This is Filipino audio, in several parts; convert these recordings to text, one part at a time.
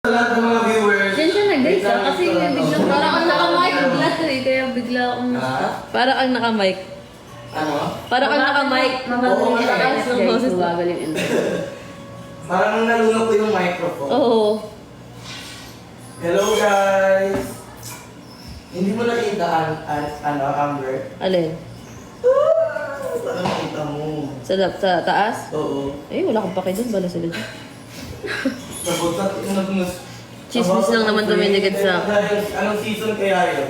lahat ng mga viewers. Diyan siya nag-guys kasi biglang parang ang naka-mic eh. Kaya bigla akong parang ang naka-mic. Ano? Parang ang naka-mic. Oo, Mataas ng boses. Mabagal yung intro. Parang nalunok ko yung microphone. Oo. Hello guys! Hindi mo nakita Amber? Alin? Saan nakita mo? Sa taas? Oo. Eh, wala akong pake dun. Bala sila dyan. Sabot na Chismis lang naman dumiligid sa akin. Anong season kaya yun?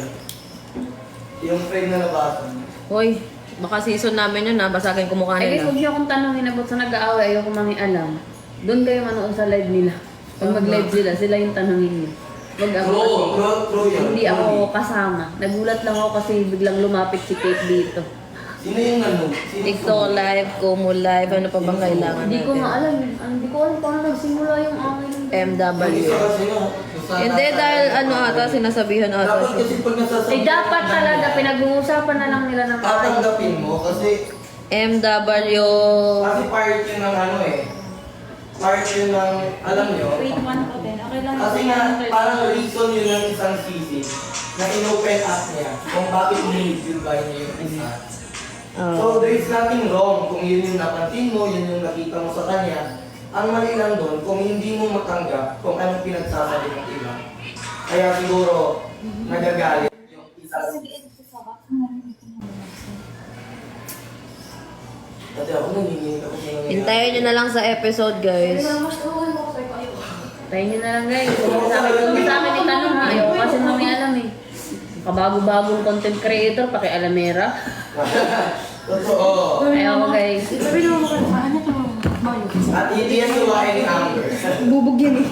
Yung frame na nabasa. Hoy, baka season namin yun ha. Basagin ko mukha Ay guys, nila. huwag niyo akong tanongin about sa nag-aaway. Ayoko mangialam. Doon kayo manood sa live nila. Pag mag-live sila yung tanongin niyo. Wag ako kasi. True yun. Hindi ako kasama. Nagulat lang ako kasi biglang lumapit si Kate dito. Sino yung nanood? TikTok live, Kumu live, ano pa bang kailangan Hindi ko natin? nga alam. Hindi ko alam paano nagsimula yung akin. MW. Isa kasi no. Hindi dahil ano ata, sinasabihan ata Dapat siya. kasi pag nasasabi. Eh dapat talaga pinag-uusapan na lang nila ng Tatanggapin mo kasi MW. part yun ng ano eh. Part yun ng, alam nyo. Wait, 1 to 10. Okay lang. Kasi nga, parang reason yun ng isang sisi na in-open up niya kung bakit ni-review niya yung isa. So, there is nothing wrong kung yun yung napansin mo, yun yung nakita mo sa kanya. Ang mali lang doon, kung hindi mo matanggap kung anong pinagsasabi ng iba. Kaya siguro, nagagalit yung isa. Dati ako nanginginig ako sa nangyayari. Hintayin nyo na lang sa episode guys. Tayo nyo na lang guys. Huwag sa akin itanong ha. Ayoko kasi alam eh. Kabago-bagong content creator, paki-alamera. Totoo. Ayoko guys. Sabi naman mo ka, ano to? Mayo. At hindi yan suwain ni Amber. Bubog yan eh.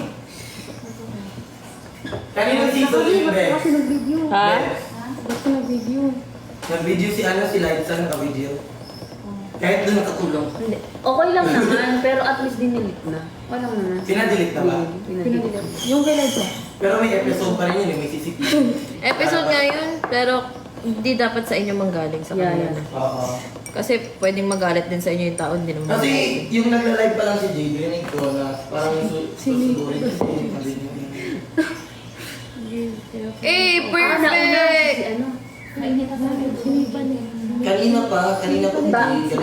Kaninong season yun, Be? Kasi nag-video. Ha? Basta nag-video. Nag-video si si Liza, naka-video. Kahit doon nakatulong. Hindi. Okay lang naman, pero at least dinilit na. Okay lang naman. Pinadelete na ba? Pinadelete. Yung kay Liza. Pero may episode pa rin yun, may CCTV. Episode nga yun, pero hindi dapat sa inyo manggaling sa Yeah, kanila. yeah. Oo. Kasi pwedeng magalit din sa inyo yung tao, hindi naman. Kasi yung nagla-live pa lang si Jay, rinig ko na parang susugurin kasi Eh, Si perfect! ano? Sinipan eh. kanina pa si Jay,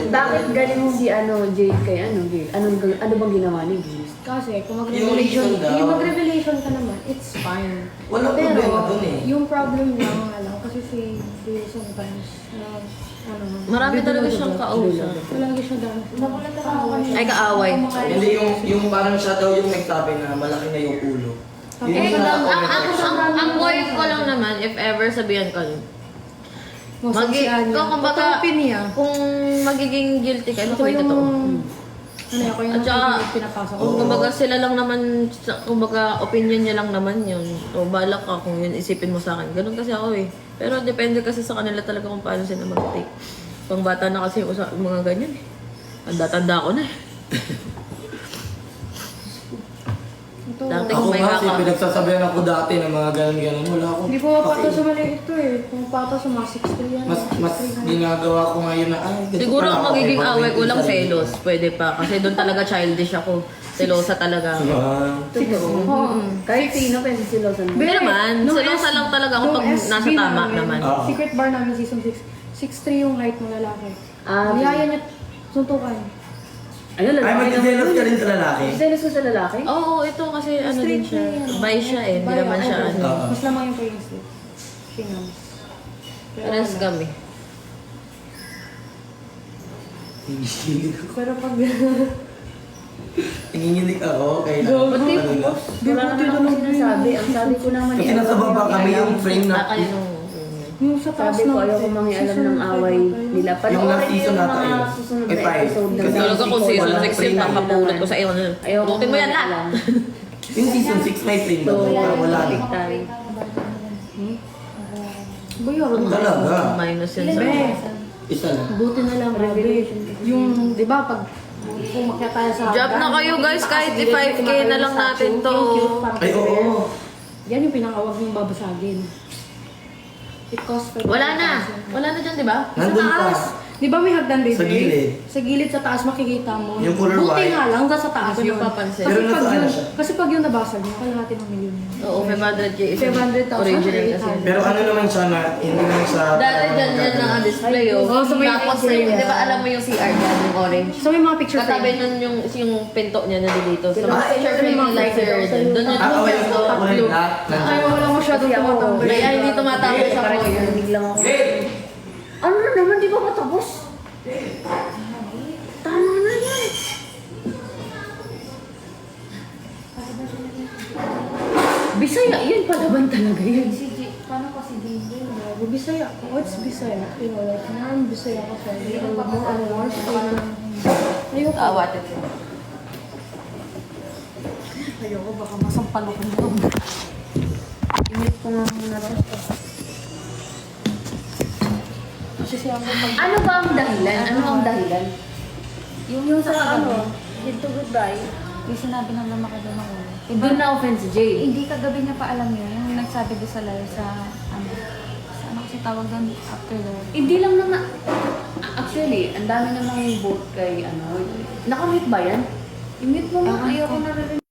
Bakit galing si ano, Jade kay ano, Jade? Ano bang ginawa ni Jade? Kasi kung Yung mag-revelation, reason daw. hindi mag-revelation ka naman, it's fine. Walang Pero, problema dun eh. yung problem lang nga lang, kasi si Jay sometimes, na, ano, Marami talaga siyang kausap. Palagi siya dami. Nakulat ako kanina. Ay, kaaway. Hindi yung parang siya daw yung nagsabi na malaki na yung ulo. Yun Eh, yung ang nasa-comment. ang point ko lang naman, if ever sabihan ko, Masasihan niya. kumbaga, Pag-open niya. kung magiging guilty ka, Ako ito yung, totoo. ano ako yung At saka, pinapasok ko. kung kumbaga sila lang naman, kumbaga opinion niya lang naman yun. O balak ka kung yun isipin mo sa akin. Ganun kasi ako eh. Pero depende kasi sa kanila talaga kung paano sila mag-take. Pang bata na kasi ako sa mga ganyan eh. Tanda-tanda ko na eh. Ito. Dati Ako kung may kasi kaka. pinagsasabihan ako dati ng mga ganun-ganun. Wala akong Hindi ko mapata sa mali ito eh. Kung pata sa mga 6'3 yan. mas ginagawa ko ngayon na ganito Siguro pala ang ako, magiging may away ko lang pag-ibig sa selos. Pwede pa. Kasi doon talaga childish ako. Selosa talaga. sarili. Totoo. Oo. Kahit sino pwede silosan mo. Hindi naman. Nung Selosa lang talaga ako nung pag SB nasa tama namin, naman. Oo. Secret bar namin season 6. 6'3 yung height ng lalaki. Ah, Niyaya niya suntukan. Ano, Ay, lalaki magsiselos ka rin sa lalaki. Selos ka sa lalaki? Oo, ito kasi ano din Straight siya. na yan. Bi siya eh. Hindi Bi, naman siya oo. ano. Oo. Mas lamang yung pregnancy. Tingnan. Parehas kami. Nanginginig ako. Pero pag... Nanginginig ako. Kaya Ba't di ano na. Wala naman ako sinasabi. Ang sabi ko naman Kasi nasa baba kami yung frame na Akala nung... yung sa taas Sabi ko, ng- ayoko mangialam ng away nila. Yung Panoorin last niyo season yung nata mga yun. susunod Eh, na five. episode ng Kasi Talaga kung season walang 6 yun, frame. nakapulot ko sa iyo. Ayoko Lutin mo yan lahat. mangialam. Yung season 6 may frame So, daw. Pero wala rin. balik tayo. Bayaran mo. Talaga. Minus yun sa... Be, Isa lang. Buti na lang, revelation. yung, di ba, pag pumakyat tayo sa... Job na kayo, guys, kahit Kasi i-5K na lang natin to. Yung cute, parang Ay, oo. Yan yung pinakawag mong babasagin. It costs 5,000. Wala na. Wala na dyan, di ba? Nandun pa. Di ba may hagdan, baby? Sa gilid. Sa gilid, sa taas makikita mo. Yung color Buti white. nga lang, sa taas Hindi yun. mo papansin. Pero nasa ano siya? Kasi pag yun nabasag mo, kalahati ng milyon yun. Oo, 500K. 500,000, Original kasi. 800. Pero ano naman siya na, hindi naman siya... Dati dyan yan ang display, oh. Oo, so may Tapos, picture yan. di ba alam mo yung CR dyan, yung orange? So may mga picture Katabi frame. nun yung pinto niya na dito. So, Ah, picture frame yung mga nila, sir. lights, oh, Doon yung Ah, okay, pinto. yung kulay black. Ay, wala masyadong tumatambay. Kaya hindi tumatapos sa foyer. Biglang ako. Wait! Ano na naman, di ba matapos? Tama na yan. Bisaya, yun palaban talaga yun. Paano kasi din? Bisaya. What's Bisaya? You know, like, ma'am, Bisaya ka pa. More Ayoko. Aawatin siya. Ayoko, baka masampal ako nito. Init ko nga muna rin. Kasi siya ang mag- Ano ba ang dahilan? Ano ang dahilan? Yung sa ano, dito goodbye, yung sinabi ng lamaki doon ako. Doon na offense, Jay. Hindi kagabi niya pa alam yun. Yung nagsabi doon sa live sa ano kasi tawag doon after that. Hindi lang naman. Actually, ang dami namang vote kay ano. Nakamute ba yan? I-mute mo nga. Ayoko na rin.